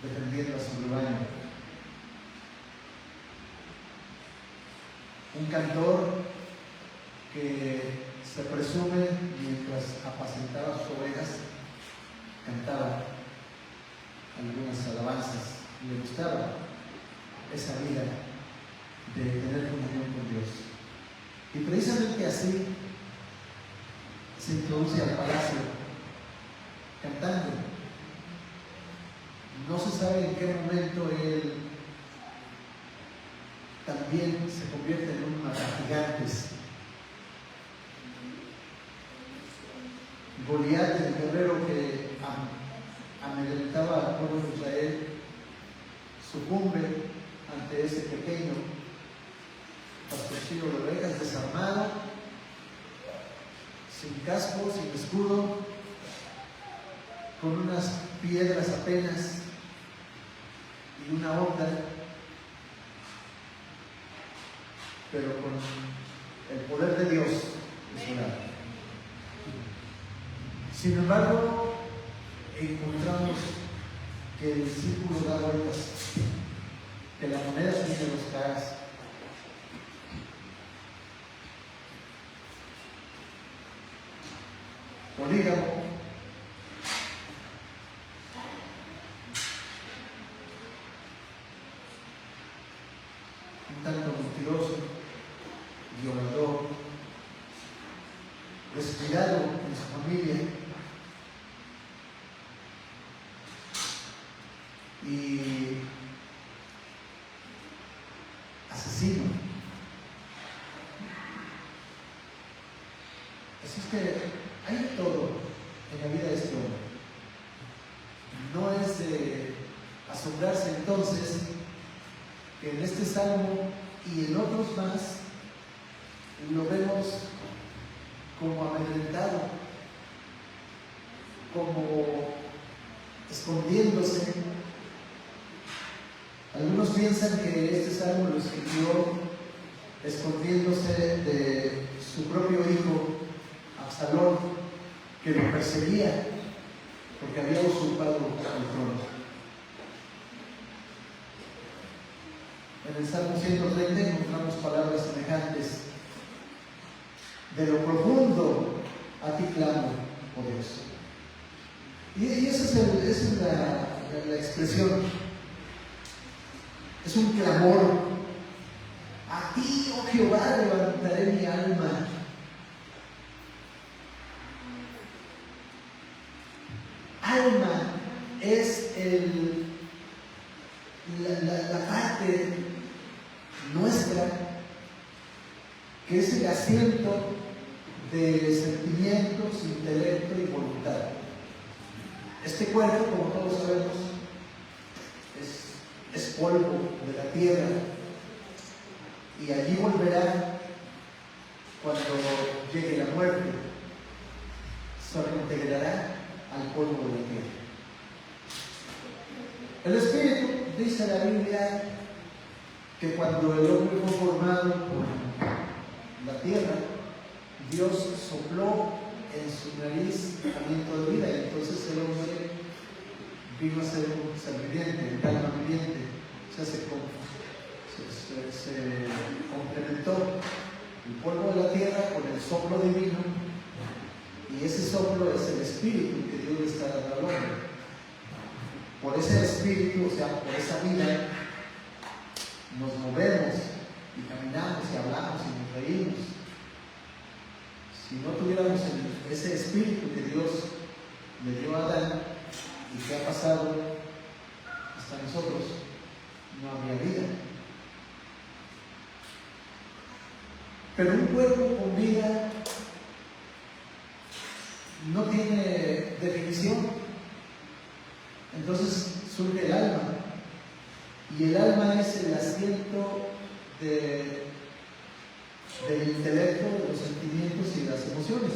defendiendo a su rebaño. Un cantor que se presume mientras apacentaba sus ovejas, cantaba algunas alabanzas. Le gustaba esa vida de tener comunión con Dios. Y precisamente así se introduce al palacio cantando. No se sabe en qué momento él también se convierte en un matagigantes. Goliat, el guerrero que amedrentaba al pueblo de Israel, sucumbe ante ese pequeño pastorcillo de ovejas, desarmado, sin casco, sin escudo, con unas piedras apenas y una onda, pero con el poder de Dios en su lado. Sin embargo, encontramos que el círculo da vueltas, que la moneda tiene dos caras. Polígamo, un tanto mentiroso, violador, descuidado en su familia y asesino. Así es que hay de todo en la vida de este hombre. No es de asombrarse entonces que en este salmo y en otros más lo vemos como amedrentado, como escondiéndose. Algunos piensan que este salmo lo escribió escondiéndose de su propio hijo Absalón, que lo perseguía porque había usurpado el trono. En el Salmo 130 encontramos palabras semejantes: de lo profundo a ti clamo, oh Dios. Y esa es la expresión. Es un clamor. A ti, oh Jehová, levantaré mi alma. Alma es la parte nuestra, que es el asiento de sentimientos, intelecto y voluntad. Este cuerpo, como todos sabemos, es polvo de la tierra y allí volverá cuando llegue la muerte. Se reintegrará al polvo de la tierra. El Espíritu, dice la Biblia, que cuando el hombre fue formado por la tierra, Dios sopló en su nariz aliento de vida, y entonces el hombre vino a ser un ser viviente, un alma viviente. O sea, se complementó el polvo de la tierra con el soplo divino, y ese soplo es el Espíritu que Dios le está dando al hombre. Por ese Espíritu, o sea, por esa vida, nos movemos y caminamos y hablamos y nos reímos. Si no tuviéramos ese Espíritu que Dios le dio a Adán y que ha pasado hasta nosotros, no habría vida. Pero un cuerpo con vida no tiene definición. Entonces surge el alma, y el alma es el asiento del intelecto, de los sentimientos y de las emociones.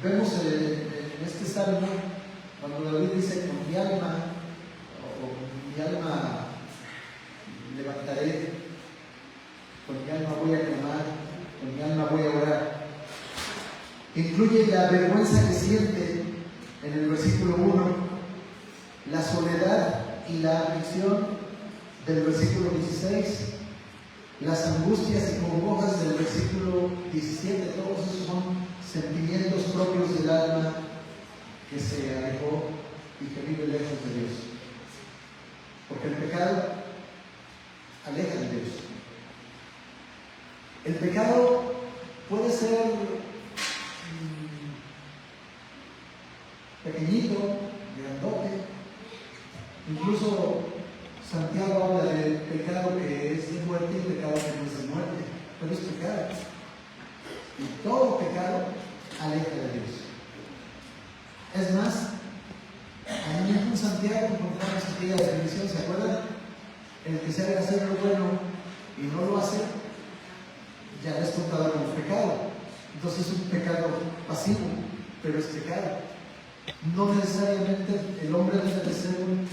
Vemos en este salmo, cuando David dice: con mi alma, o con mi alma levantaré, con mi alma voy a clamar, con mi alma voy a orar. Incluye la vergüenza que siente en el versículo 1, la soledad y la aflicción del versículo 16, las angustias y congojas del versículo 17, todos esos son sentimientos propios del alma que se alejó y que vive lejos de Dios. Porque el pecado aleja de Dios. El pecado puede ser pequeñito, grandote. Incluso Santiago habla del pecado que es de muerte y pecado que no es de muerte, pero es pecado. Y todo pecado aleja de Dios. Es más, ahí mismo en Santiago encontramos aquella definición, ¿se acuerdan? El que sabe hacer lo bueno y no lo hace, ya es contado como pecado. Entonces es un pecado pasivo, pero es pecado. No necesariamente el hombre debe de ser un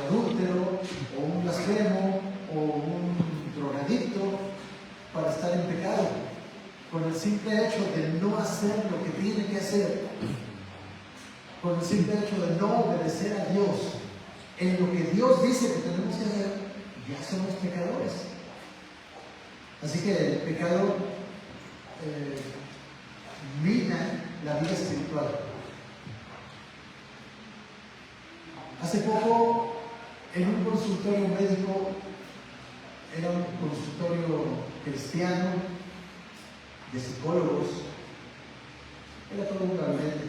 adúltero o un blasfemo o un drogadicto para estar en pecado. Con el simple hecho de no hacer lo que tiene que hacer, con el simple hecho de no obedecer a Dios en lo que Dios dice que tenemos que hacer, ya somos pecadores. Así que el pecado mina la vida espiritual. Hace poco, en un consultorio médico, era un consultorio cristiano, de psicólogos, era todo un gabinete.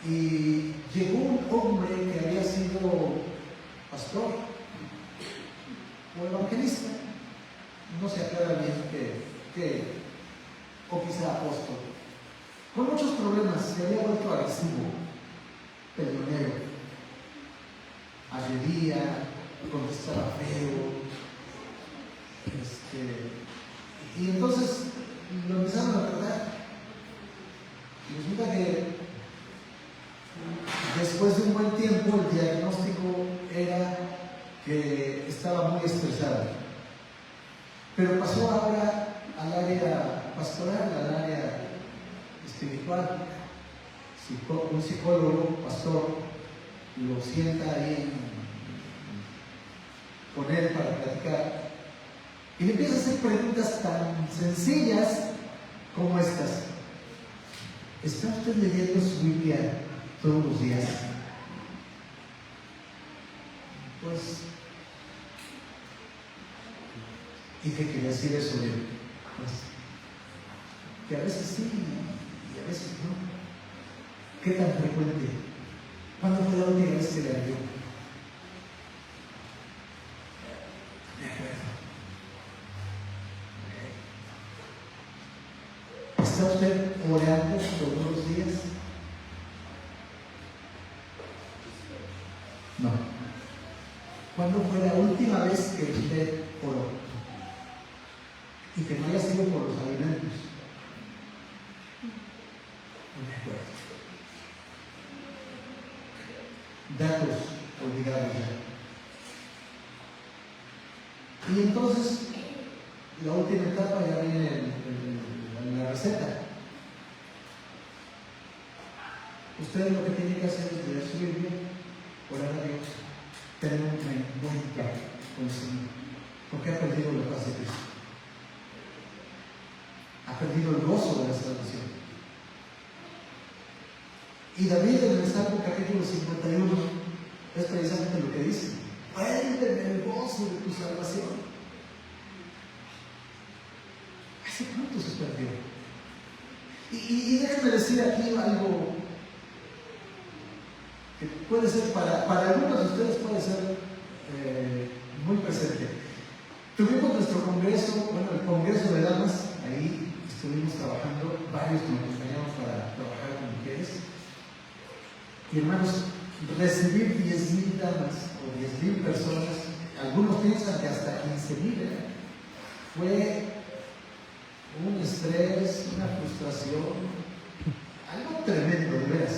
Y llegó un hombre que había sido pastor o evangelista, no se aclara bien o quizá apóstol, con muchos problemas, se había vuelto agresivo, peleonero, agredía, contestaba feo, y entonces lo empezaron a tratar. Y resulta que después de un buen tiempo el diagnóstico era que estaba muy estresado, pero pasó ahora al área pastoral, al área espiritual. Un psicólogo, pastor, lo sienta ahí con él para platicar y le empieza a hacer preguntas tan sencillas como estas. ¿Está usted leyendo su Biblia todos los días? Pues, ¿y qué quería decir eso de pues, que a veces sí y a veces no? ¿Qué tan frecuente? ¿Cuándo fue la última vez que la leyó? De acuerdo. ¿Está usted orando todos los días? No. ¿Cuándo fue la última vez que usted oró? Y que no haya sido por los alimentos. De acuerdo. Datos olvidados ya. Y entonces, la última etapa ya viene en la receta. Usted lo que tiene que hacer es leer su Biblia, orar a Dios, tener un buen trato con el Señor, porque ha perdido la paz de Cristo. Ha perdido el gozo de la salvación. Y David en el Salmo capítulo 51 es precisamente lo que dice: vuélveme el gozo de tu salvación. ¿Hace cuánto se perdió? Y déjenme decir aquí algo que puede ser para algunos de ustedes puede ser muy presente. Tuvimos nuestro congreso, el congreso de damas, ahí estuvimos trabajando, varios nos acompañamos para trabajar con mujeres. Y hermanos, recibir 10,000 damas o 10,000 personas, algunos piensan que hasta 15,000, fue un estrés, una frustración, algo tremendo, de veras.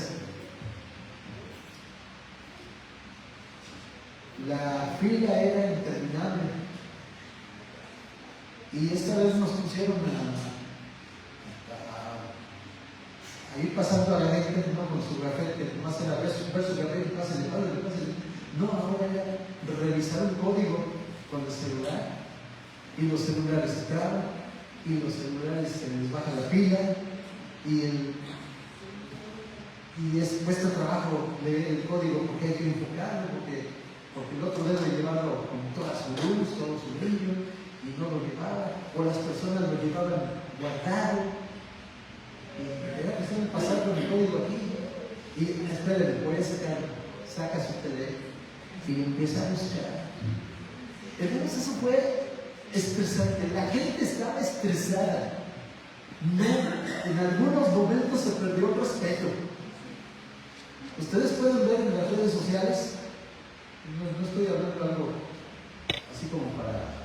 La fila era interminable y esta vez nos pusieron a ir pasando a la gente, no con su gafete, nomás era verso, gafete, pásale. No, con el celular, y los celulares se traban, y los celulares se les baja la pila, y cuesta trabajo leer el código porque hay que enfocarlo, porque el otro debe llevarlo con toda su luz, todo su brillo, y no lo llevaba, o las personas lo llevaban guardado, y era cuestión de pasar con el código aquí, y espérenme, voy a saca su teléfono y empieza a buscar. Entonces eso fue estresante, la gente estaba estresada, no, en algunos momentos se perdió el respeto. Ustedes pueden ver en las redes sociales, no estoy hablando de algo así como para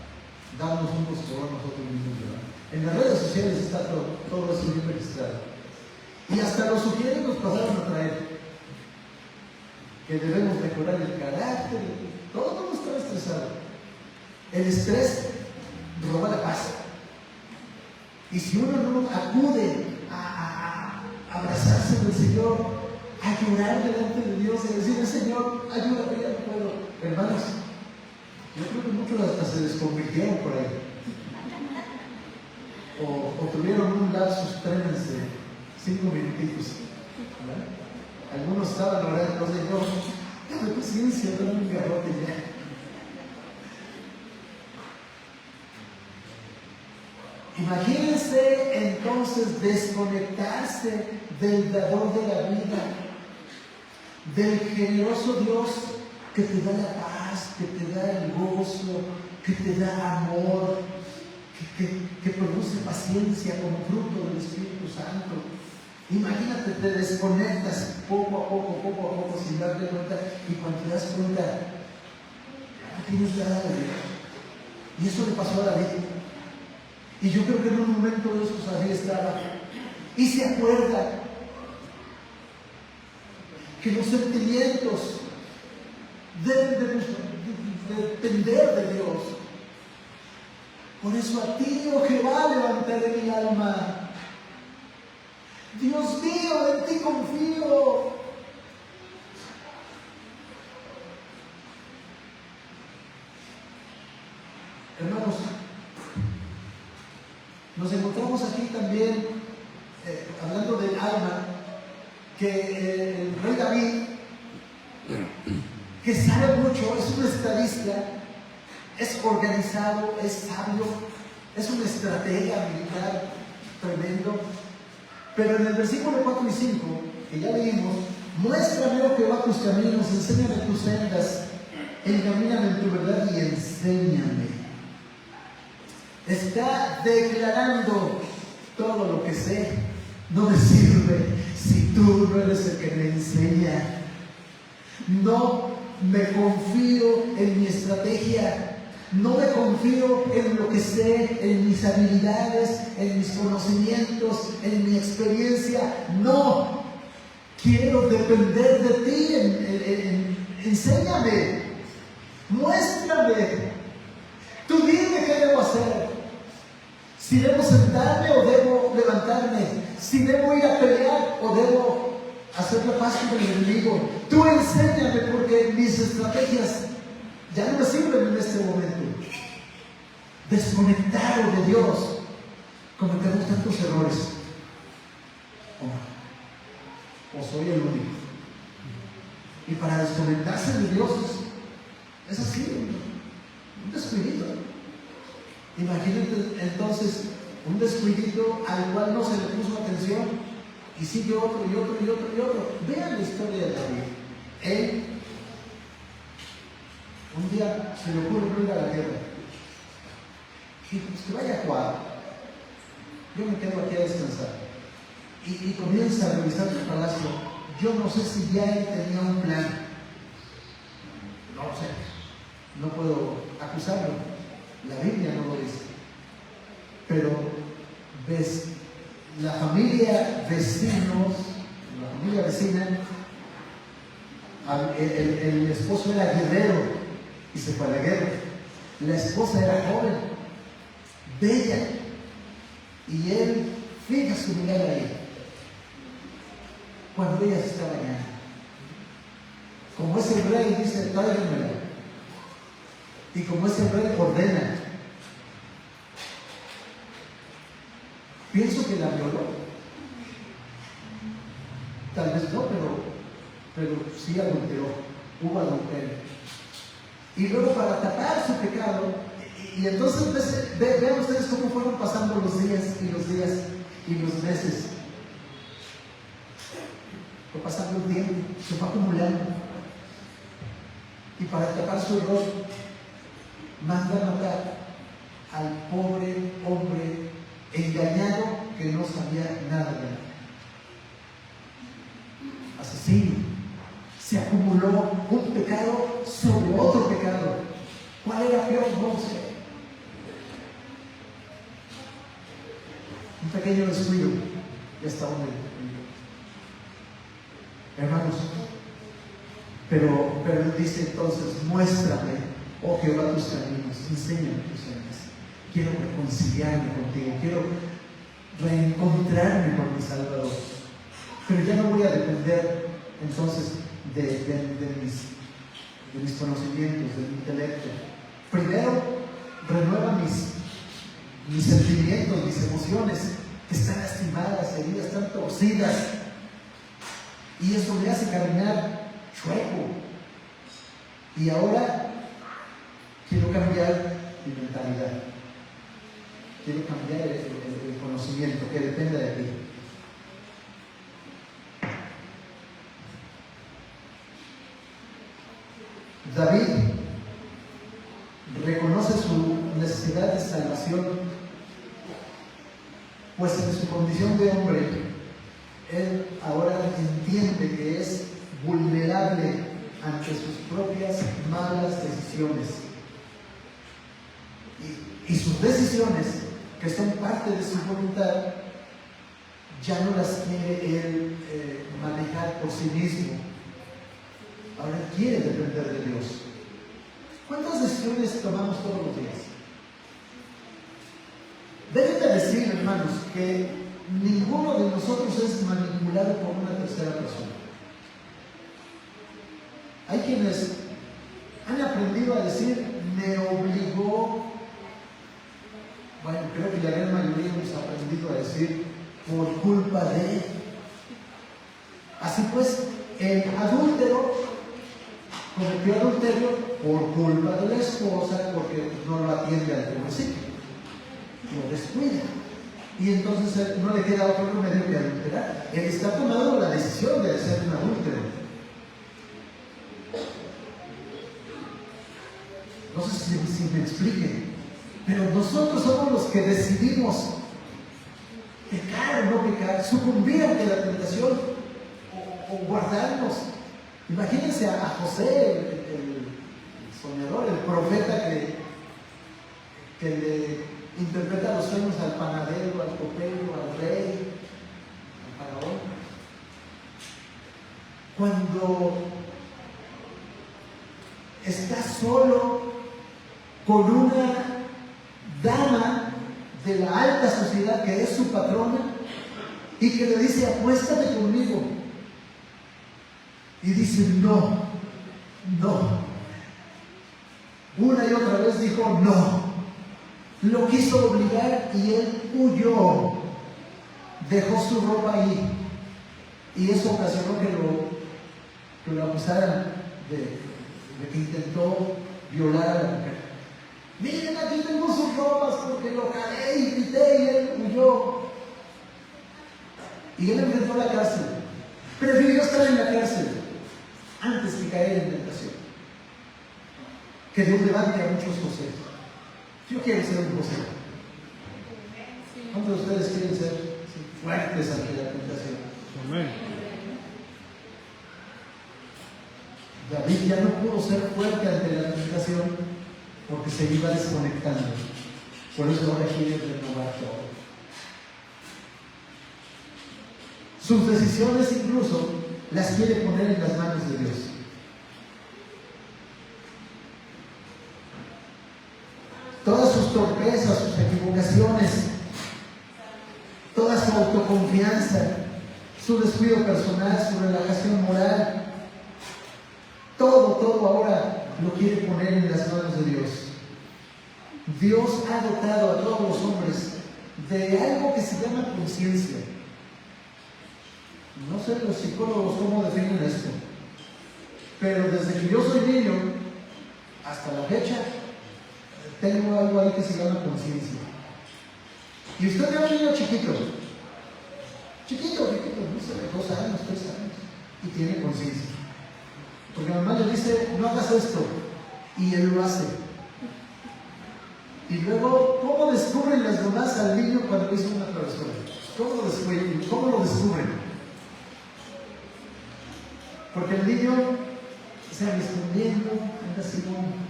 darnos un postor nosotros mismos, ¿verdad? En las redes sociales está todo eso bien registrado. Y hasta los sugieres nos pasaron a traer que debemos mejorar el carácter, todo estaba estresado. El estrés roba la paz. Y si uno no acude a abrazarse del Señor, a llorar delante de Dios y decirle: Señor, ayúdame, ya no puedo. Hermanos, yo creo que muchos hasta se desconvirtieron por ahí. O tuvieron un lapsus trenes de 5 minutitos. ¿Verdad? Algunos estaban orando: Señor, dame paciencia, dame un garrote ya. Imagínense entonces desconectarse del dador de la vida, del generoso Dios que te da la paz, que te da el gozo, que te da amor, que produce paciencia como fruto del Espíritu Santo. Imagínate, te desconectas poco a poco, sin darte cuenta, y cuando te das cuenta, ya no tienes nada de Dios. Y eso le pasó a David. Y yo creo que en un momento de esos así estaba. Y se acuerda que los sentimientos deben de depender de Dios. Por eso a ti, oh Jehová, levantaré mi alma. Dios mío, en ti confío. Hermanos, nos encontramos aquí también, hablando del alma, que el rey David, que sabe mucho, es un estadista, es organizado, es sabio, es un estratega militar tremendo. Pero en el versículo 4 y 5, que ya leímos: muéstrame, oh Jehová, tus caminos, enséñame tus sendas, encamíname en tu verdad y enséñame. Está declarando: todo lo que sé no me sirve si tú no eres el que me enseña. No me confío en mi estrategia, no me confío en lo que sé, en mis habilidades, en mis conocimientos, en mi experiencia. No, quiero depender de ti. Enséñame, muéstrame. Tú dime qué debo hacer. Si debo sentarme o debo levantarme. Si debo ir a pelear o debo hacer la paz con el enemigo. Tú enséñame, porque mis estrategias ya no me sirven en este momento. Desconectado de Dios, cometemos tantos errores. O soy el único. Y para desconectarse de Dios es así, un descuidito. Imagínate entonces un descuidito al cual no se le puso atención, y sigue otro y otro y otro y otro. Vean la historia de David. Él un día se le ocurre ir a la guerra. Y pues que vaya a jugar. Yo me quedo aquí a descansar. Y comienza a revisar el palacio. Yo no sé si ya él tenía un plan. No lo sé. No puedo acusarlo. La Biblia no lo dice. Pero ves, la familia vecina, el esposo era guerrero y se fue a la guerra. La esposa era joven, bella, y él fija su mirada ahí cuando ella se está bañando. Como es el rey, dice: tráiganmela. Y como ese rey ordena, pienso que la violó. Tal vez no, pero sí adulteró, hubo adulterio. Y luego para tapar su pecado, y entonces vean ustedes cómo fueron pasando los días y los días y los meses. Fue pasando el tiempo, se fue acumulando. Y para tapar su error, manda a matar al pobre hombre engañado que no sabía nada de él. Asesino. Se acumuló un pecado sobre otro pecado. ¿Cuál era peor? No sé. Un pequeño descuido y hasta donde. Hermanos, pero él dice entonces: muéstrame, oh Jehová, tus caminos, enséñame tus sendas. Quiero reconciliarme contigo, quiero reencontrarme con mi Salvador. Pero ya no voy a depender entonces de mis conocimientos, de mi intelecto. Primero, renueva mis sentimientos, mis emociones, que están lastimadas, heridas, están torcidas. Y eso me hace caminar chueco. Y ahora quiero cambiar mi mentalidad. Quiero cambiar el conocimiento que depende de ti. David reconoce su necesidad de salvación, pues en su condición de hombre, él ahora entiende que es vulnerable ante sus propias malas decisiones. Y sus decisiones, que son parte de su voluntad, ya no las quiere él manejar por sí mismo. Ahora quiere depender de Dios. ¿Cuántas decisiones tomamos todos los días? Déjenme decir, hermanos, que ninguno de nosotros es manipulado por una tercera persona. Hay quienes han aprendido a decir: me obligó. Bueno, creo que la gran mayoría hemos aprendido a decir: por culpa de. Así pues, el adúltero cometió adulterio por culpa de la esposa, porque no lo atiende al pobrecito, lo descuida. Y entonces no le queda otro remedio que adulterar. Él está tomando la decisión de ser un adúltero. No sé si me expliquen, pero nosotros somos los que decidimos pecar o no pecar, sucumbir ante la tentación o guardarnos. Imagínense a José, el soñador, el profeta que le interpreta los sueños al panadero, al copero, al rey, al faraón. Cuando está solo con una dama de la alta sociedad que es su patrona y que le dice: acuéstate conmigo. Y dice: no. Una y otra vez dijo no. Lo quiso obligar y él huyó. Dejó su ropa ahí. Y eso ocasionó que lo acusaran de que intentó violar a la mujer. Miren, aquí tengo sus ropas porque lo calé y grité y él huyó. Y él enfrentó la cárcel. Prefirió estar en la cárcel antes que caer en tentación. Que Dios levante a muchos José. Yo quiero ser un José. ¿Cuántos de ustedes quieren ser fuertes ante la tentación? Amén. David ya no pudo ser fuerte ante la tentación porque se iba desconectando. Por eso ahora quiere renovar todo. Sus decisiones incluso las quiere poner en las manos de Dios. Todas sus torpezas, sus equivocaciones, toda su autoconfianza, su descuido personal, su relajación moral, todo ahora lo quiere quiere poner en las manos de Dios. Dios ha dotado a todos los hombres de algo que se llama conciencia. No sé los psicólogos cómo definen esto, pero desde que yo soy niño hasta la fecha tengo algo ahí que se llama conciencia. Y usted ve a un niño chiquito, no sé, de 2 años, 3 años, y tiene conciencia. Porque mamá le dice, no hagas esto, y él lo hace. Y luego, ¿cómo descubren las mamás al niño cuando hizo una travesura? ¿Cómo lo descubren? Porque el niño se anda escondiendo, anda así como...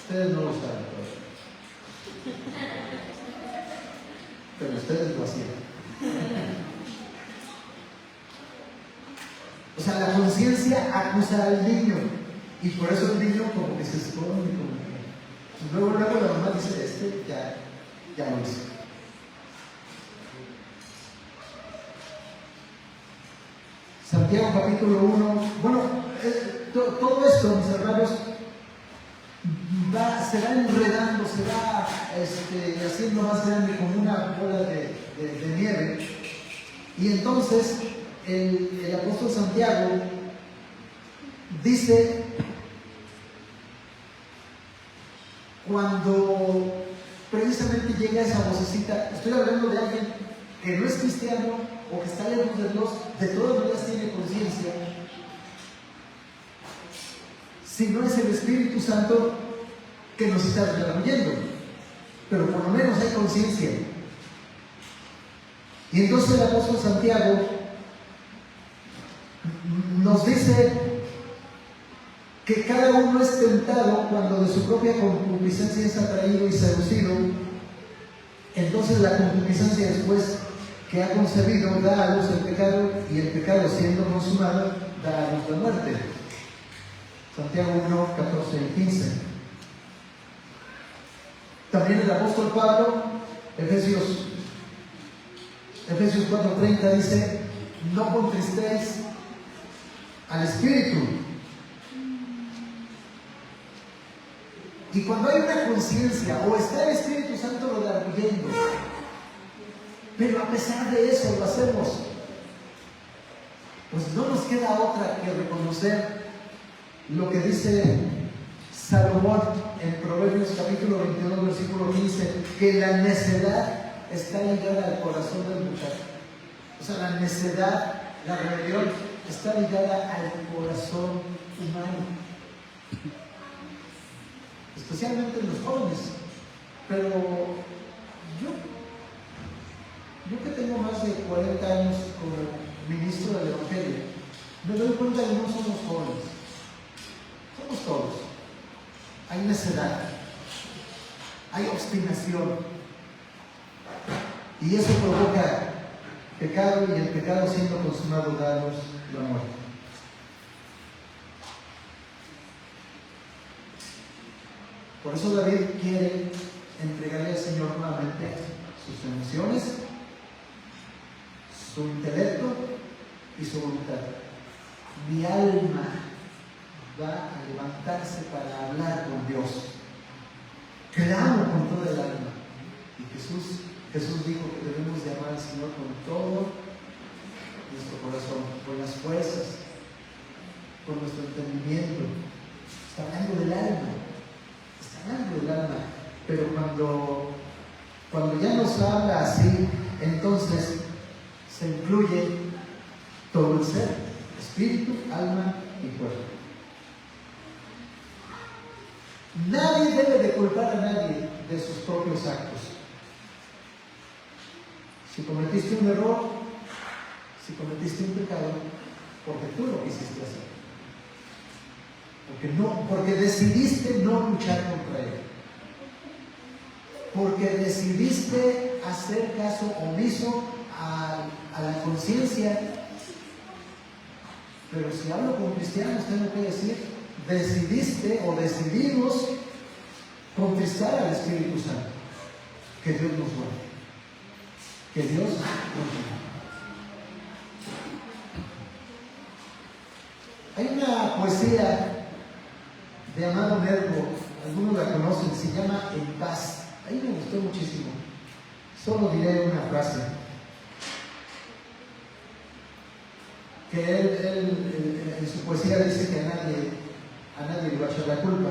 Ustedes no lo saben, pero ustedes lo hacían. O sea, la conciencia acusa al niño, y por eso el niño como que se esconde, como que... Luego la mamá dice, ya lo hizo. Santiago capítulo 1, bueno, todo esto, mis hermanos, se va enredando, se va haciendo más grande como una bola de nieve. Y entonces el apóstol Santiago dice, cuando precisamente llega esa vocecita, estoy hablando de alguien que no es cristiano o que está lejos de Dios, de todas maneras tiene conciencia. Si no es el Espíritu Santo que nos está redarguyendo, pero por lo menos hay conciencia. Y entonces el apóstol Santiago nos dice que cada uno es tentado cuando de su propia concupiscencia es atraído y seducido. Entonces la concupiscencia, después que ha concebido, da a luz el pecado, y el pecado, siendo consumado, da a luz la muerte. Santiago 1, 14 y 15. También el apóstol Pablo, Efesios 4:30 dice, no contristéis al Espíritu. Y cuando hay una conciencia, o está el Espíritu Santo redarguyendo, pero a pesar de eso lo hacemos, pues no nos queda otra que reconocer lo que dice Salomón en Proverbios capítulo 22, versículo 15, que la necedad está ligada al corazón del muchacho. O sea, la necedad, la rebelión, está ligada al corazón humano, especialmente en los jóvenes. Pero yo que tengo más de 40 años como ministro del Evangelio, me doy cuenta que no somos jóvenes, somos todos. Hay necedad, hay obstinación, y eso provoca pecado, y el pecado, siendo consumado, da a luz la muerte. Por eso David quiere entregarle al Señor nuevamente sus emociones, su intelecto y su voluntad. Mi alma va a levantarse para hablar con Dios. Clamo con toda el alma. Y Jesús dijo que debemos de amar al Señor con todo nuestro corazón, con las fuerzas, con nuestro entendimiento. Está hablando del alma. Pero cuando ya nos habla así, entonces se incluye todo el ser, espíritu, alma y cuerpo. Nadie debe de culpar a nadie de sus propios actos. Si cometiste un error, si cometiste un pecado, porque tú lo quisiste hacer. Porque decidiste no luchar contra él. Porque decidiste hacer caso omiso a la conciencia. Pero si hablo con cristianos, tengo que decir, decidiste o decidimos contristar al Espíritu Santo. Que Dios nos guarde. Que Dios nos guarde. Hay una poesía de Amado Nervo, algunos la conocen, se llama En Paz. Ahí me gustó muchísimo. Solo diré una frase. Que él en su poesía dice que a nadie le va a echar la culpa.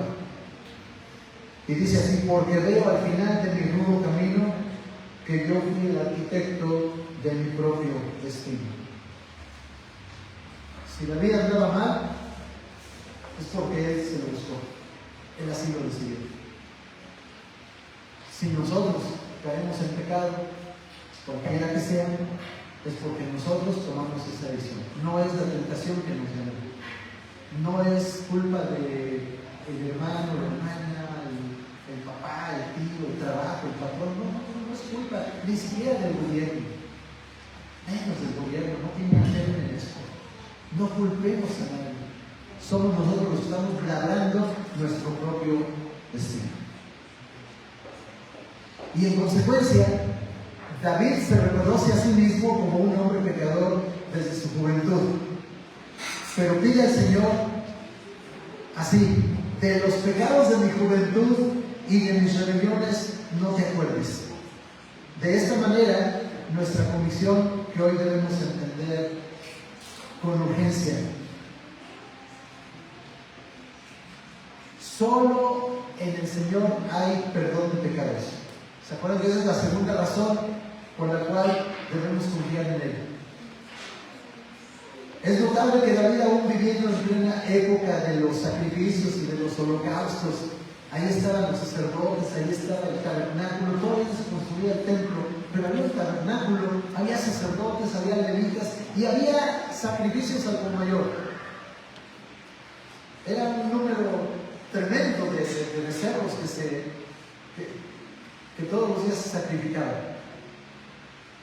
Y dice así: porque veo al final de mi rudo camino que yo fui el arquitecto de mi propio destino. Si la vida andaba mal, es porque Él se lo buscó. Él así lo decidió. Si nosotros caemos en pecado, cualquiera que sea, es porque nosotros tomamos esa decisión. No es la tentación que nos llama. No es culpa del hermano, la hermana, el papá, el tío, el trabajo, el patrón. No es culpa ni siquiera del gobierno. Menos del gobierno, no tiene que ver en eso. No culpemos a nadie. Somos nosotros los que estamos labrando nuestro propio destino. Y en consecuencia, David se reconoce a sí mismo como un hombre pecador desde su juventud. Pero pide al Señor así: de los pecados de mi juventud y de mis rebeliones no te acuerdes. De esta manera, nuestra convicción que hoy debemos entender con urgencia. Solo en el Señor hay perdón de pecados. ¿Se acuerdan que esa es la segunda razón por la cual debemos confiar en Él? Es notable que David, aún viviendo en plena época de los sacrificios y de los holocaustos, ahí estaban los sacerdotes, ahí estaba el tabernáculo, todavía se construía el templo, pero había un tabernáculo, había sacerdotes, había levitas y había sacrificios al por mayor. Era un número tremendo de becerros que todos los días se sacrificaban.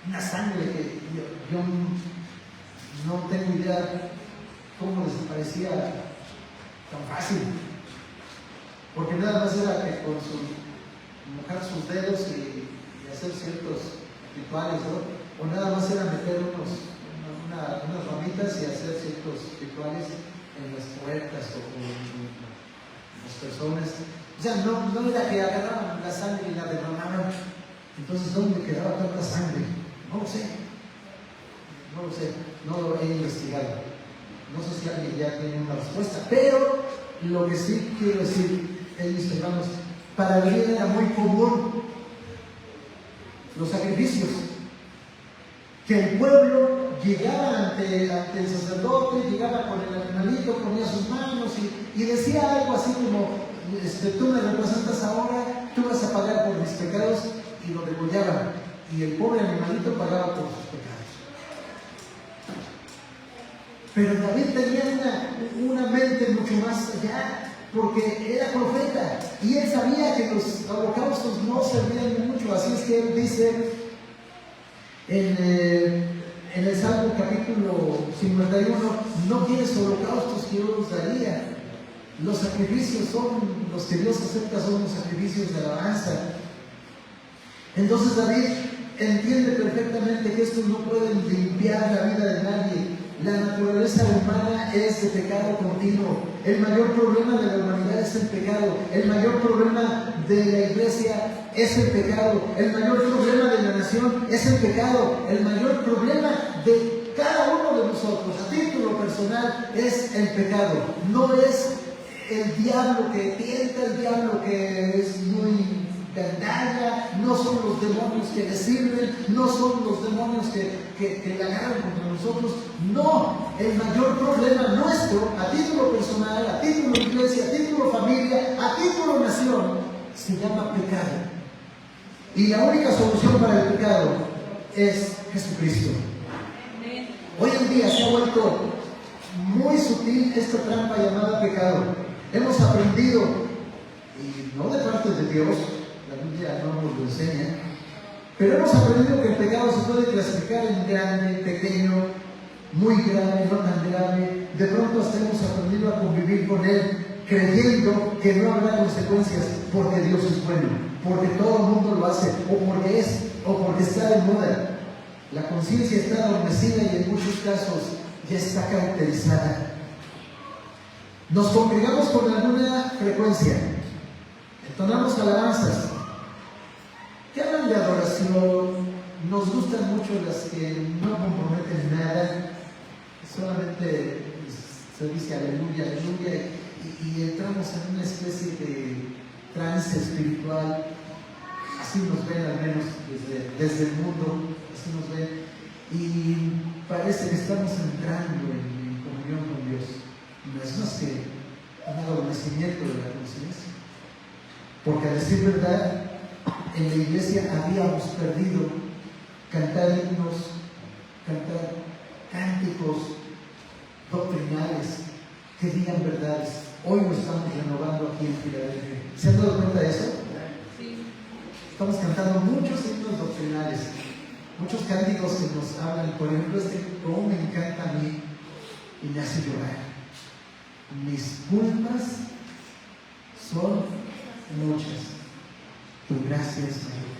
Una sangre que yo no tengo idea cómo les parecía tan fácil. Porque nada más era que con mojar sus dedos y hacer ciertos rituales, ¿no? O nada más era meter unas ramitas y hacer ciertos rituales en las puertas o con las personas. O sea, no era que agarraban la sangre y la derramaban. Entonces, ¿dónde quedaba tanta sangre? No lo sé, no lo he investigado. No sé si alguien ya tiene una respuesta, pero lo que sí quiero decir es, mis hermanos, para David era muy común los sacrificios. Que el pueblo llegaba ante el sacerdote, llegaba con el animalito, ponía sus manos y decía algo así como: tú me representas ahora, tú vas a pagar por mis pecados, y lo degollaban, y el pobre animalito pagaba por sus pecados. Pero David tenía una mente mucho más allá, porque era profeta, y él sabía que los holocaustos no servían de mucho. Así es que él dice en el Salmo capítulo 51: no quieres holocaustos que yo os daría. Los sacrificios los que Dios acepta, son los sacrificios de alabanza. Entonces David entiende perfectamente que estos no pueden limpiar la vida de nadie. La naturaleza humana es de pecado continuo. El mayor problema de la humanidad es el pecado. El mayor problema de la iglesia es el pecado. El mayor problema de la nación es el pecado. El mayor problema de cada uno de nosotros, a título personal, es el pecado. No es el diablo que tienta, el diablo que es muy gandalla, no son los demonios que le sirven, no son los demonios que la agarran contra nosotros. No, el mayor problema nuestro, a título personal, a título iglesia, a título familia, a título nación, se llama pecado. Y la única solución para el pecado es Jesucristo. Hoy en día se ha vuelto muy sutil esta trampa llamada pecado. Hemos aprendido, y no de parte de Dios, la Biblia no nos lo enseña, pero hemos aprendido que el pecado se puede clasificar en grande, pequeño, muy grave, no tan grave. De pronto hasta hemos aprendido a convivir con él, creyendo que no habrá consecuencias, porque Dios es bueno, porque todo el mundo lo hace, o porque está de moda. La conciencia está adormecida y en muchos casos ya está caracterizada. Nos congregamos con alguna frecuencia, entonamos alabanzas que hablan de adoración. Nos gustan mucho las que no comprometen nada, solamente se dice aleluya, aleluya, y entramos en una especie de trance espiritual. Así nos ven, al menos desde el mundo, así nos ven, y parece que estamos entrando en comunión con Dios. No es más que un adormecimiento de la conciencia, porque a decir verdad, en la iglesia habíamos perdido cantar himnos, cantar cánticos doctrinales que digan verdades. Hoy lo estamos renovando aquí en Filadelfia. ¿Se han dado cuenta de eso? Sí. Estamos cantando muchos himnos doctrinales, muchos cánticos que nos hablan. Por ejemplo, cómo me encanta a mí y me hace llorar. Mis culpas son muchas, tu gracia es mayor.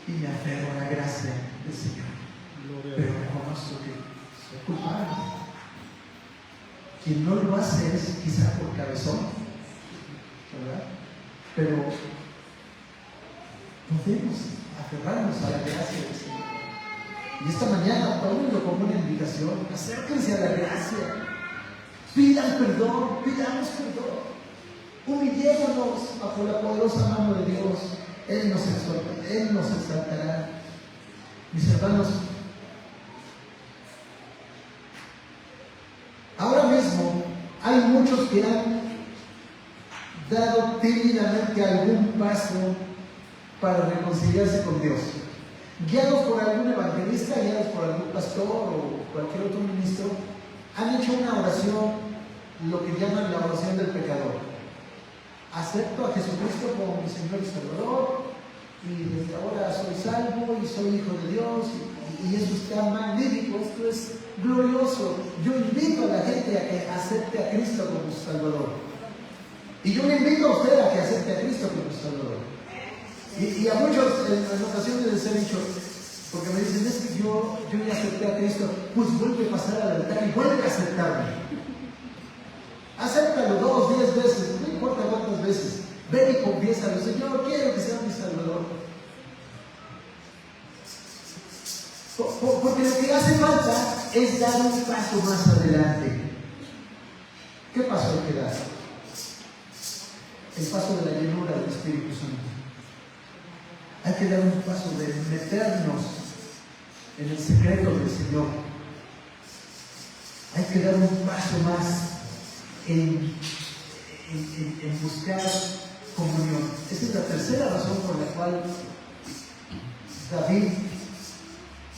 Y me aferro a la gracia del Señor, pero reconozco que soy culpable. Quien no lo hace es quizá por cabezón, ¿verdad? Pero podemos aferrarnos a la gracia del Señor. Y esta mañana Pablo lo como una invitación: acérquense a la gracia, pidan perdón, pidamos perdón, humillémonos bajo la poderosa mano de Dios. Él nos exalta, Él nos exaltará. Mis hermanos, ahora mismo hay muchos que han dado tímidamente algún paso para reconciliarse con Dios, guiados por algún evangelista, guiados por algún pastor o cualquier otro ministro. Han hecho una oración, lo que llaman la oración del pecador. Acepto a Jesucristo como mi Señor y Salvador, y desde ahora soy salvo y soy hijo de Dios, y eso está magnífico, esto es glorioso. Yo invito a la gente a que acepte a Cristo como su Salvador, y yo le invito a usted a que acepte a Cristo como su Salvador. Y a muchos en ocasiones les he dicho, porque me dicen: es que yo ya acepté a Cristo. Pues vuelve a pasar al altar y vuelve a aceptarme. Acéptalo 2, 10 veces, no importa cuántas veces. Ven y confiésalo: Señor, quiero que sea mi Salvador. Porque lo que hace falta es dar un paso más adelante. ¿Qué paso hay que dar? El paso de la llenura del Espíritu Santo. Hay que dar un paso de meternos en el secreto del Señor. Hay que dar un paso más en buscar comunión. Esta es la tercera razón por la cual David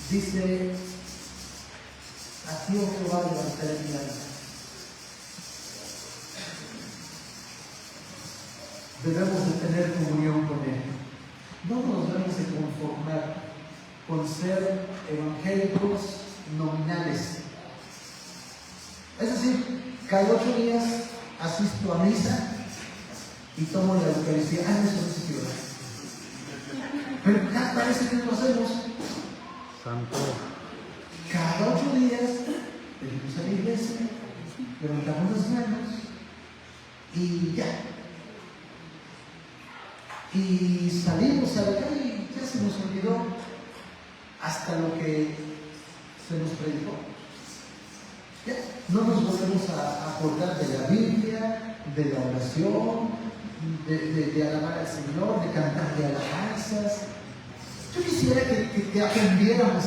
dice: a ti, oh Jehová, levantaré mi alma. Debemos de tener comunión con Él. No nos debemos de conformar con ser evangélicos nominales. Es decir, cada 8 días asisto a misa y tomo la Eucaristía. Eso no se quiere. Pero ya parece que lo hacemos. Santo. Cada 8 días venimos a la iglesia, levantamos las manos y ya. Y salimos a la calle y ya se nos olvidó hasta lo que se nos predicó. Ya no nos volvemos a acordar de la Biblia, de la oración, de alabar al Señor, de cantarle alabanzas. Yo quisiera que aprendiéramos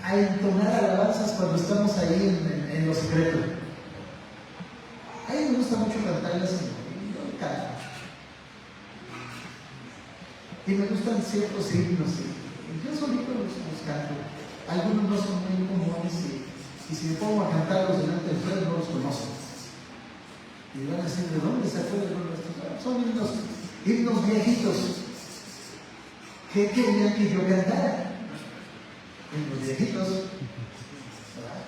a entonar alabanzas cuando estamos ahí en lo secreto. A mí me gusta mucho cantarle al Señor. Yo canto. Y me gustan ciertos himnos, y yo solito los canto. Algunos no son muy comunes, y si me pongo a cantarlos delante de ustedes, no los conozco. Y van a decir: ¿de dónde se acuerdan estos? Son himnos viejitos. ¿Qué querían que yo cantara? Himnos viejitos.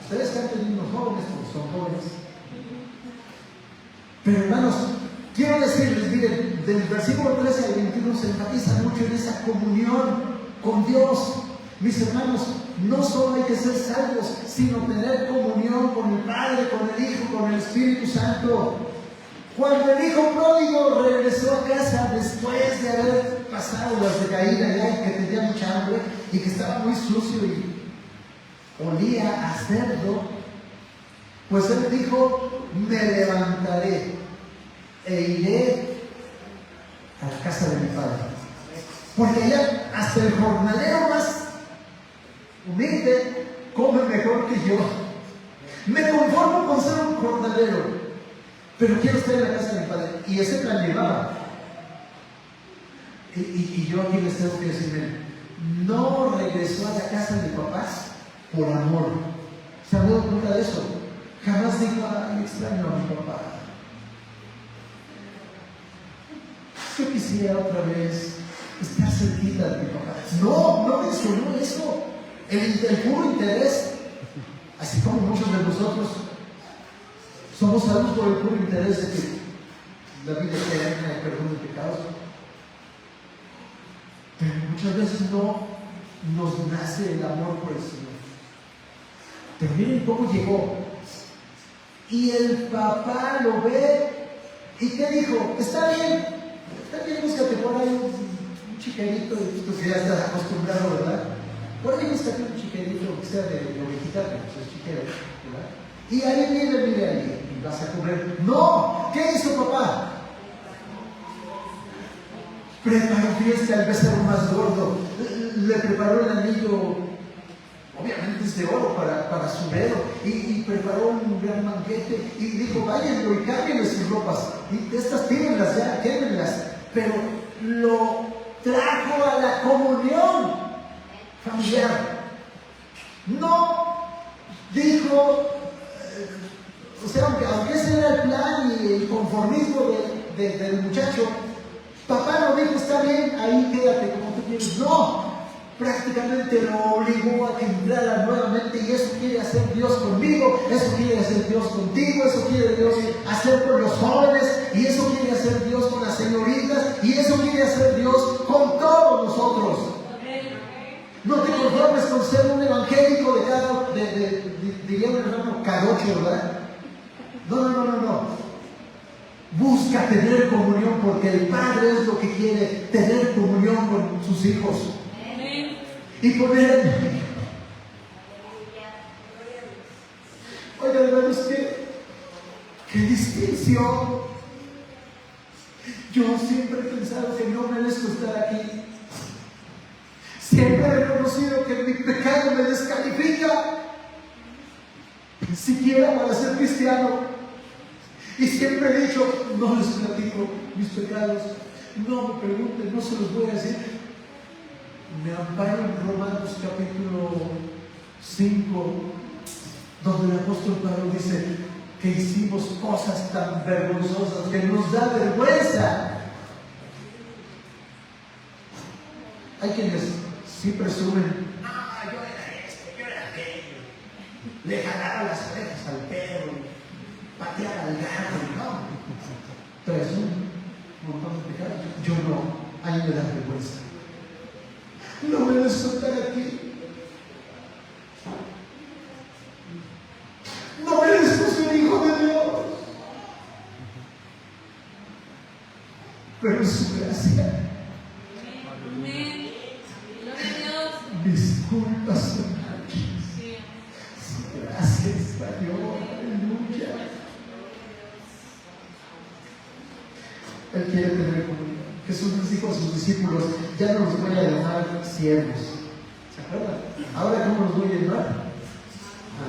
Ustedes cantan himnos jóvenes porque son jóvenes. Pero hermanos, quiero decirles, miren, del versículo 13 al 21 se enfatiza mucho en esa comunión con Dios. Mis hermanos, no solo hay que ser salvos, sino tener comunión con el Padre, con el Hijo, con el Espíritu Santo. Cuando el hijo pródigo regresó a casa después de haber pasado las decaídas ya, que tenía mucha hambre y que estaba muy sucio y olía a cerdo, pues él dijo: me levantaré e iré a la casa de mi padre, porque allá hasta el jornalero más humilde come mejor que yo. Me conformo con ser un jornalero, pero quiero estar en la casa de mi padre. Y ese plan llevaba. Y yo aquí les tengo que decir, no regresó a la casa de papás por amor. ¿Se han dado cuenta de eso? Jamás dijo: ay, extraño a mi papá, yo quisiera otra vez estar cerquita de mi papá. No mencionó eso. El puro interés, así como muchos de nosotros somos salvos por el puro interés de que la vida eterna y perdón de pecados, pero muchas veces no nos nace el amor por el Señor. Pero miren cómo llegó. Y el papá lo ve, ¿y qué dijo? Está bien, búscate por ahí un chiquerito, tú que ya estás acostumbrado, ¿verdad? Por ahí búscate un chiquerito que sea de ovejita, pues es chiquero, ¿verdad? Y ahí mire ahí, y vas a comer. ¡No! ¿Qué hizo papá? Preparó fiesta al becerro más gordo, le preparó el anillo, obviamente es de oro para su dedo, y preparó un gran banquete y dijo: váyanlo y cámbienle sus ropas, y estas tírenlas ya, quémenlas, pero lo trajo a la comunión familiar. No dijo, o sea, aunque ese era el plan y el conformismo del muchacho, papá no dijo: está bien, ahí quédate como tú quieres. No, prácticamente lo obligó a que entrara nuevamente, y eso quiere hacer Dios conmigo, eso quiere hacer Dios contigo, eso quiere Dios hacer con los jóvenes, y eso quiere hacer Dios con las señoritas, y eso quiere hacer Dios con todos nosotros. No te conformes con ser un evangélico diría un hermano carocho, ¿verdad? No. Busca tener comunión, porque el Padre es lo que quiere, tener comunión con sus hijos. Y poner. Oigan, hermanos, qué distinción. Yo siempre he pensado que no merezco estar aquí. Siempre he reconocido que mi pecado me descalifica, siquiera para ser cristiano. Y siempre he dicho: no les platico mis pecados, no me pregunten, no se los voy a decir. Me amparo en Romanos capítulo 5, donde el apóstol Pablo dice que hicimos cosas tan vergonzosas que nos da vergüenza. Hay quienes sí presumen: yo era esto, yo era aquello, le jalaba las orejas al perro, pateaba al gato, no. Pero es un montón de pecados. Yo no, a mí me da vergüenza. No merezco estar aquí. No merezco ser hijo de Dios. Pero es su gracia. Amén. Gloria a Dios. Mis culpas son aquí. Su gracia está yo. Aleluya. Él quiere tener comunión. Jesús les dijo a sus discípulos: ya no los voy a llamar siervos. ¿Se acuerdan? Ahora, ¿cómo los voy a llamar?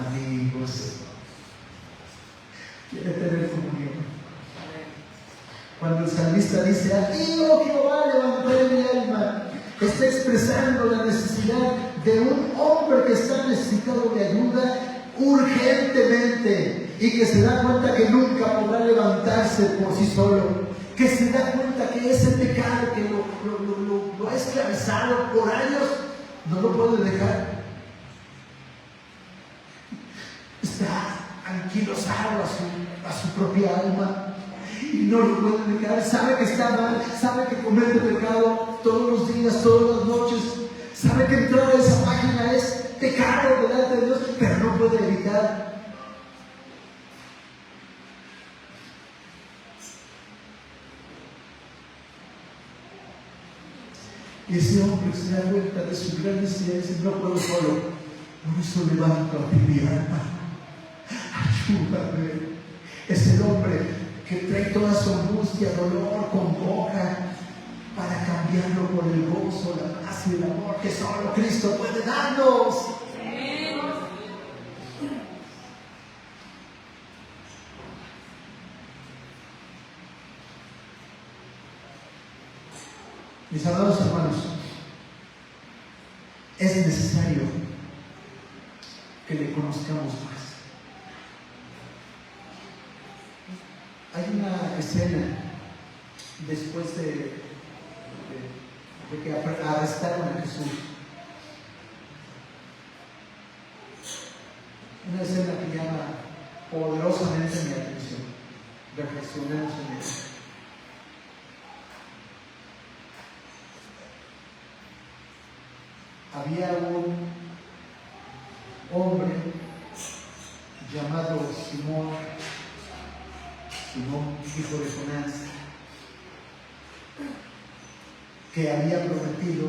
Amigos. Quiere tener comunión. Cuando el salmista dice: a ti, oh Jehová, levantaré mi alma, está expresando la necesidad de un hombre que está necesitado de ayuda urgentemente, y que se da cuenta que nunca podrá levantarse por sí solo, que se da cuenta que ese pecado que lo ha esclavizado por años no lo puede dejar. Está anquilosado a su propia alma y no lo puede dejar. Sabe que está mal, sabe que comete pecado todos los días, todas las noches, sabe que entrar a esa página es pecado delante de Dios, pero no puede evitar. Y ese hombre se da cuenta de su gran necesidad y dice: no puedo solo, por eso levanto a ti mi alma, ayúdame. Es el hombre que trae toda su angustia, dolor, congoja, para cambiarlo por el gozo, la paz y el amor que solo Cristo puede darnos. Mis amados hermanos, es necesario que le conozcamos más. Hay una escena después de que arrestaron a Jesús. Una escena que llama poderosamente mi atención. Reflexionemos en ella. Había un hombre llamado Simón, hijo de Jonás, que había prometido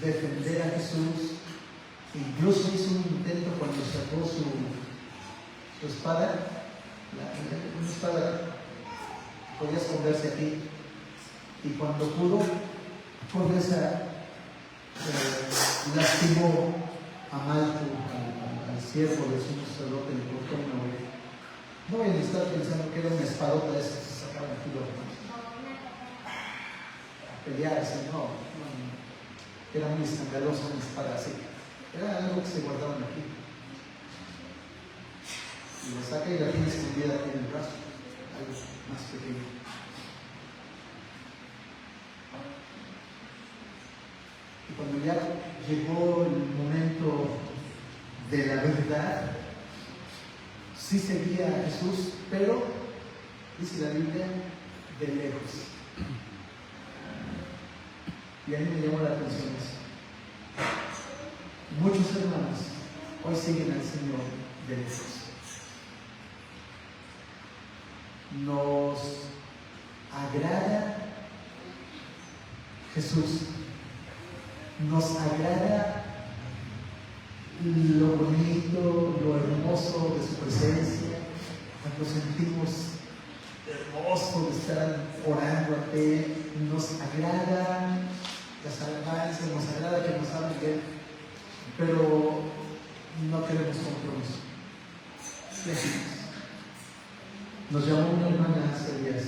defender a Jesús. Incluso hizo un intento cuando sacó su espada, una espada que podía esconderse aquí, y cuando pudo, con esa lastimó a Malco, al siervo del sumo sacerdote, le cortó una oreja. No vayan a estar pensando que era una espadota de esas que se sacaban aquí los a pelearse, no. Era muy escandalosa una espada así. Era algo que se guardaban aquí. Y la saca y la tiene escondida aquí en el brazo, algo más pequeño. Y cuando ya llegó el momento de la verdad, sí seguía a Jesús, pero, dice la Biblia, de lejos. Y a mí me llamó la atención eso. Muchos hermanos hoy siguen al Señor de lejos. Nos agrada Jesús. Nos agrada lo bonito, lo hermoso de su presencia, cuando sentimos hermoso de estar orando a Él, nos agrada las alabanzas, nos agrada que nos hablen de Él, pero no queremos compromiso. Nos llamó una hermana hace días,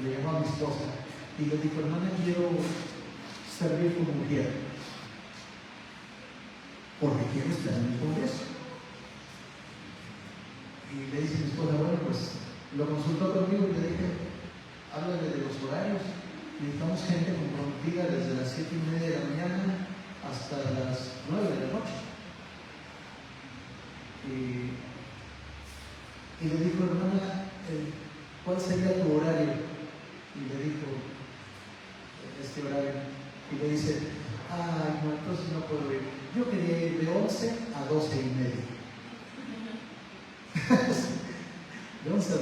le llamó a mi esposa y le dijo: hermana, quiero servir como mujer, porque quiero estar en el Congreso. Y le dice mi esposa: bueno, pues lo consultó conmigo y le dije: háblale de los horarios. Necesitamos gente comprometida desde las 7:30 de la mañana hasta las 9 de la noche. Y le dijo: hermana, ¿cuál sería tu horario? Y le dijo: este horario. Y le dice: ay, no, entonces no puedo ir. Yo quería ir de 11 a 12:30. De 11 a 12:30.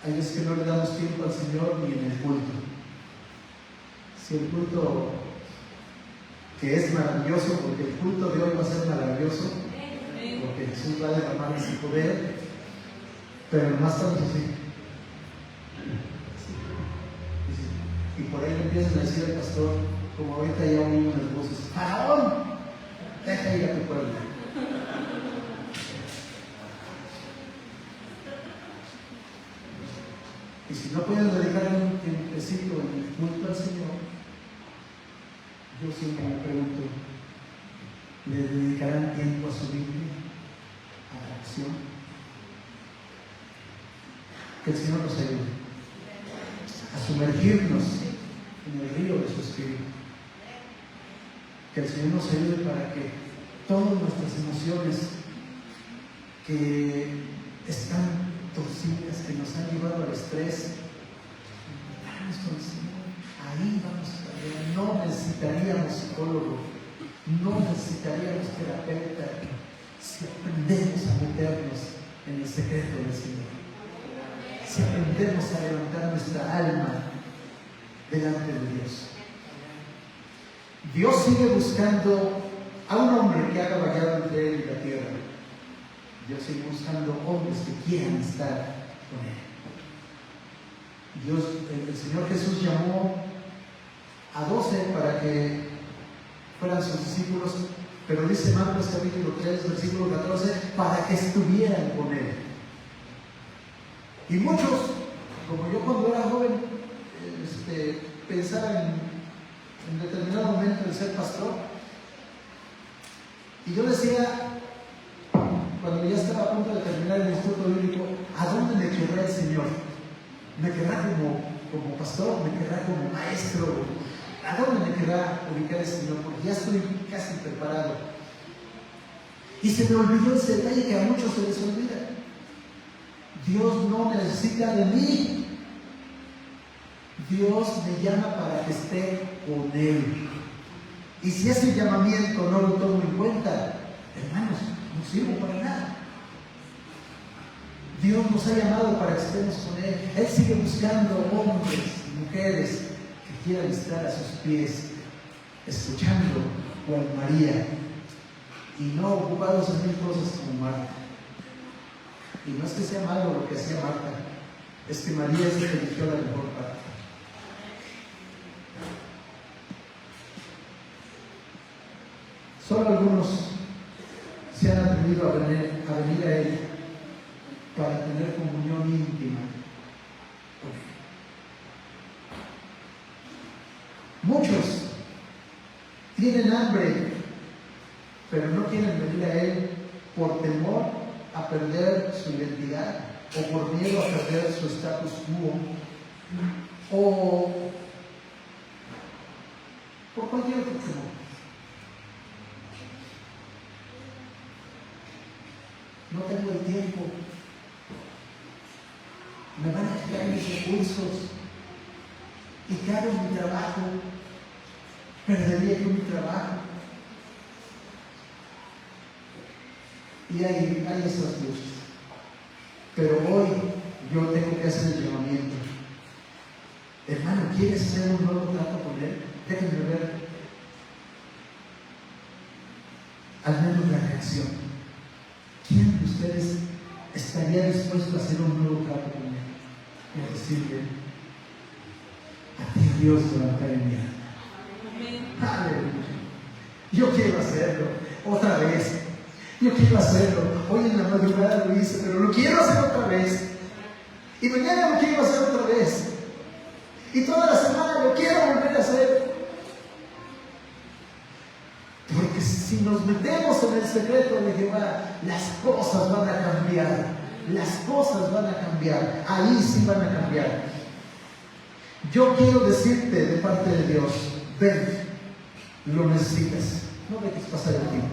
Hay veces que no le damos tiempo al Señor ni en el culto. Si el culto, que es maravilloso, porque el culto de hoy va a ser maravilloso, porque Jesús va a derramar ese poder, pero nomás estamos así. Y por ahí le empiezan a decir al pastor, como ahorita ya oí unas voces: ¡Faraón! Deja ir a tu pueblo. Y si no pueden dedicar un tiempecito en el culto al Señor, yo siempre me pregunto: ¿le dedicarán tiempo a su Biblia, a la acción? Que el Señor nos ayude a sumergirnos en el río de su Espíritu. Que el Señor nos ayude para que todas nuestras emociones que están torcidas, que nos han llevado al estrés, vamos con el Señor a ahí vamos a cambiar. No necesitaríamos psicólogo, no necesitaríamos terapeuta si aprendemos a meternos en el secreto del Señor. Si aprendemos a levantar nuestra alma delante de Dios. Dios sigue buscando a un hombre que haga vallado entre él y la tierra. Dios sigue buscando hombres que quieran estar con él. Dios, el Señor Jesús llamó a 12 para que fueran sus discípulos, pero dice Marcos capítulo 3, versículo 14, para que estuvieran con él. Y muchos, como yo cuando era joven, pensaba en determinado momento en ser pastor. Y yo decía, cuando ya estaba a punto de terminar el instituto bíblico, ¿a dónde me querrá el Señor? ¿Me querrá como pastor? ¿Me querrá como maestro? ¿A dónde me querrá ubicar el Señor? Porque ya estoy casi preparado. Y se me olvidó ese detalle que a muchos se les olvida. Dios no necesita de mí. Dios me llama para que esté con Él. Y si ese llamamiento no lo tomo en cuenta, hermanos, no sirvo para nada. Dios nos ha llamado para que estemos con Él. Él sigue buscando hombres y mujeres que quieran estar a sus pies, escuchando cual María, y no ocupados en mil cosas como Marta. Y no es que sea malo lo que hacía Marta, es que María se eligió la mejor parte. Solo algunos se han atrevido a venir a Él para tener comunión íntima con Él. Muchos tienen hambre, pero no quieren venir a Él por temor a perder su identidad, o por miedo a perder su status quo, o por cualquier otro temor. No tengo el tiempo, me van a quitar mis recursos, y que hago mi trabajo, perdería yo mi trabajo. Y hay esas luchas. Pero hoy yo tengo que hacer el llamamiento. Hermano, ¿quieres hacer un nuevo trato con Él? Déjenme ver al menos la reacción. ¿Quién de ustedes estaría dispuesto a hacer un nuevo trato con Él? Y decirle, a ti Dios levantaré mi alma. Aleluya. Yo quiero hacerlo otra vez. Yo quiero hacerlo. Hoy en la madrugada lo hice, pero lo quiero hacer otra vez. Y mañana lo quiero hacer otra vez. Y toda la semana lo quiero volver a hacer. Porque si nos metemos en el secreto de Jehová, las cosas van a cambiar. Las cosas van a cambiar. Ahí sí van a cambiar. Yo quiero decirte de parte de Dios, ven, lo necesitas. No dejes pasar el tiempo.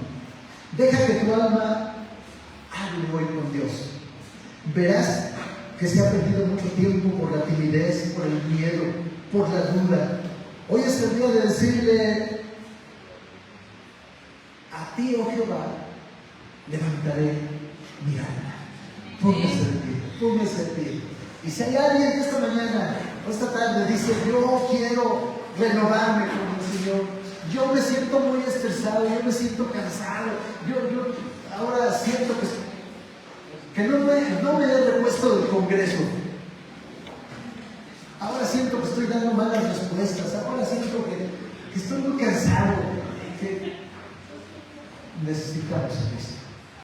Deja que tu alma hable hoy con Dios. Verás que se ha perdido mucho tiempo por la timidez, por el miedo, por la duda. Hoy es el día de decirle, a ti, oh Jehová, levantaré mi alma. Póngase de pie. Y si hay alguien que esta mañana o esta tarde dice, yo quiero renovarme con el Señor, yo me siento muy estresado, yo me siento cansado, yo ahora siento que no me he repuesto del Congreso, ahora siento que estoy dando malas respuestas, ahora siento que estoy muy cansado, que necesitamos a Cristo.